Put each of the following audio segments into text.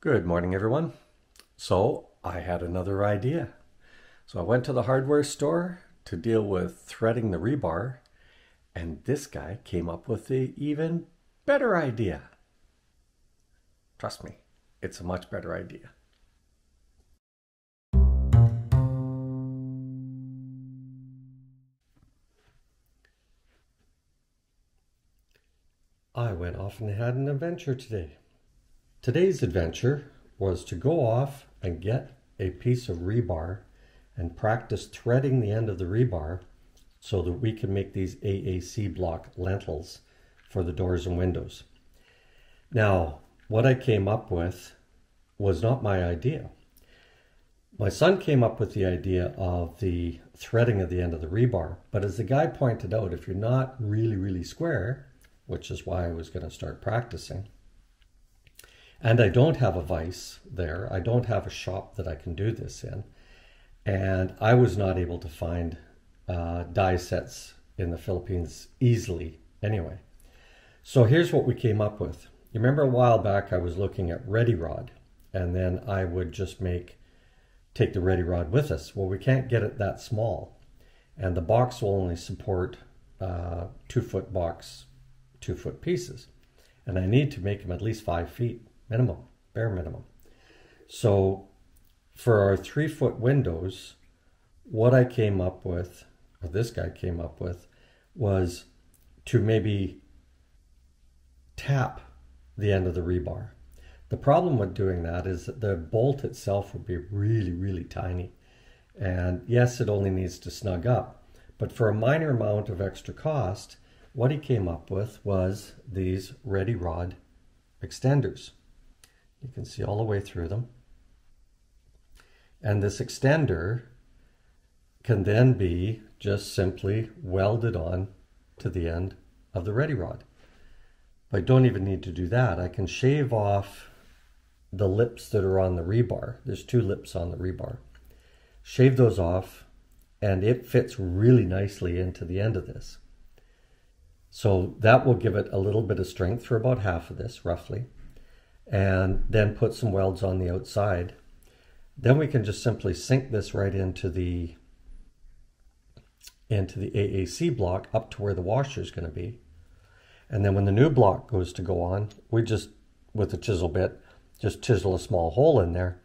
Good morning, everyone. So I had another idea. So I went to the hardware store to deal with threading the rebar, and this guy came up with an even better idea. Trust me, it's a much better idea. I went off and had an adventure today. Today's adventure was to go off and get a piece of rebar and practice threading the end of the rebar so that we can make these AAC block lintels for the doors and windows. Now, what I came up with was not my idea. My son came up with the idea of the threading of the end of the rebar, but as the guy pointed out, if you're not really square, which is why I was going to start practicing, and I don't have a vise there. I don't have a shop that I can do this in. And I was not able to find die sets in the Philippines easily anyway. So here's what we came up with. You remember a while back I was looking at Ready Rod, and then I would just take the Ready Rod with us. Well, we can't get it that small. And the box will only support 2-foot box, 2-foot pieces. And I need to make them at least 5 feet. Minimum, bare minimum. So for our 3-foot windows, what I came up with, or this guy came up with, was to maybe tap the end of the rebar. The problem with doing that is that the bolt itself would be really tiny. And yes, it only needs to snug up. But for a minor amount of extra cost, what he came up with was these Ready Rod extenders. You can see all the way through them. And this extender can then be just simply welded on to the end of the Ready Rod. But I don't even need to do that. I can shave off the lips that are on the rebar. There's 2 lips on the rebar. Shave those off, and it fits really nicely into the end of this. So that will give it a little bit of strength for about half of this, roughly. And then put some welds on the outside. Then we can just simply sink this right into the AAC block up to where the washer is going to be. And then when the new block goes to go on, we just, with a chisel bit, just chisel a small hole in there,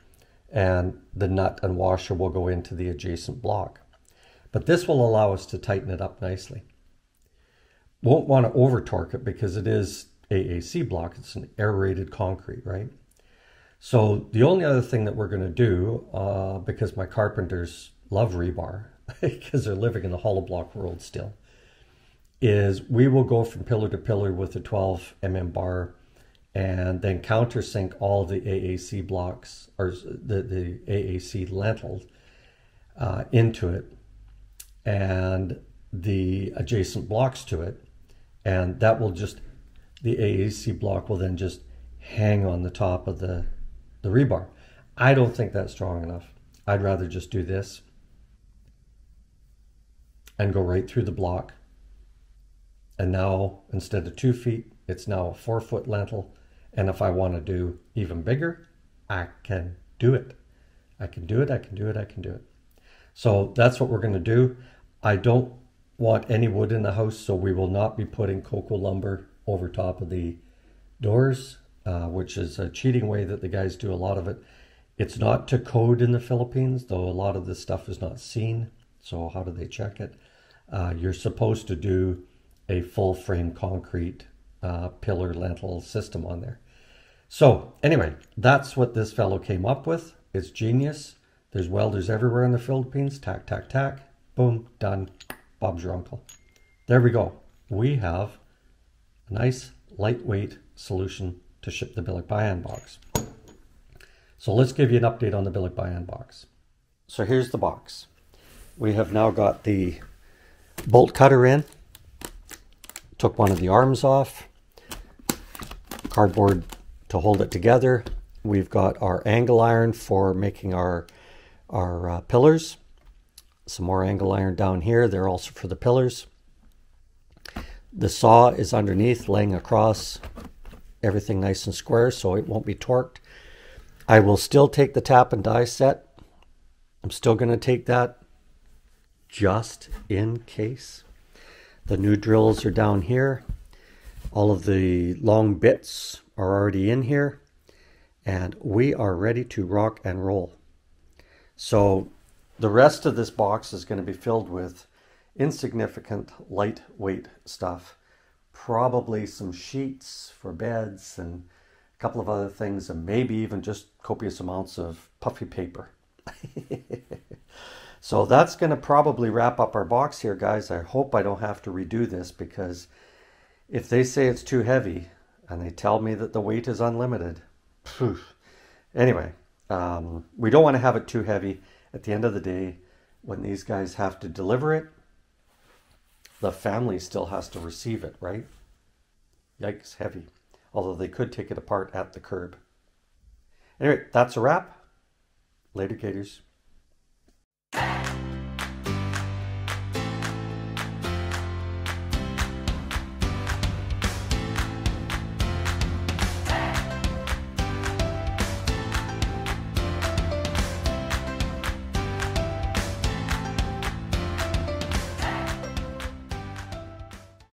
and the nut and washer will go into the adjacent block. But this will allow us to tighten it up nicely. Won't want to over torque it because it is AAC block. It's an aerated concrete, right? So the only other thing that we're going to do, because my carpenters love rebar, because they're living in the hollow block world still, is we will go from pillar to pillar with a 12 mm bar and then countersink all the AAC blocks, or the AAC lintels into it, and the adjacent blocks to it, and that will just, the AAC block will then just hang on the top of the rebar. I don't think that's strong enough. I'd rather just do this and go right through the block. And now, instead of 2 feet, it's now a 4-foot lintel. And if I want to do even bigger, I can do it. I can do it. So that's what we're going to do. I don't want any wood in the house, so we will not be putting cocoa lumber over top of the doors, which is a cheating way that the guys do a lot of it. It's not to code in the Philippines, though a lot of this stuff is not seen. So how do they check it? You're supposed to do a full frame concrete pillar lintel system on there. So anyway, that's what this fellow came up with. It's genius. There's welders everywhere in the Philippines. Tack, tack, tack. Boom, done. Bob's your uncle. There we go. We have a nice lightweight solution to ship the Billick Bayan box. So let's give you an update on the Billick Bayan box. So here's the box. We have now got the bolt cutter in. Took one of the arms off. Cardboard to hold it together. We've got our angle iron for making our pillars. Some more angle iron down here. They're also for the pillars. The saw is underneath, laying across, everything nice and square so it won't be torqued. I will still take the tap and die set. I'm still going to take that just in case. The new drills are down here. All of the long bits are already in here. And we are ready to rock and roll. So the rest of this box is going to be filled with insignificant, lightweight stuff. Probably some sheets for beds and a couple of other things, and maybe even just copious amounts of puffy paper. So that's going to probably wrap up our box here, guys. I hope I don't have to redo this, because if they say it's too heavy and they tell me that the weight is unlimited, phew. Anyway, we don't want to have it too heavy. At the end of the day, when these guys have to deliver it, the family still has to receive it, right? Yikes, heavy. Although they could take it apart at the curb. Anyway, that's a wrap. Later, Gators.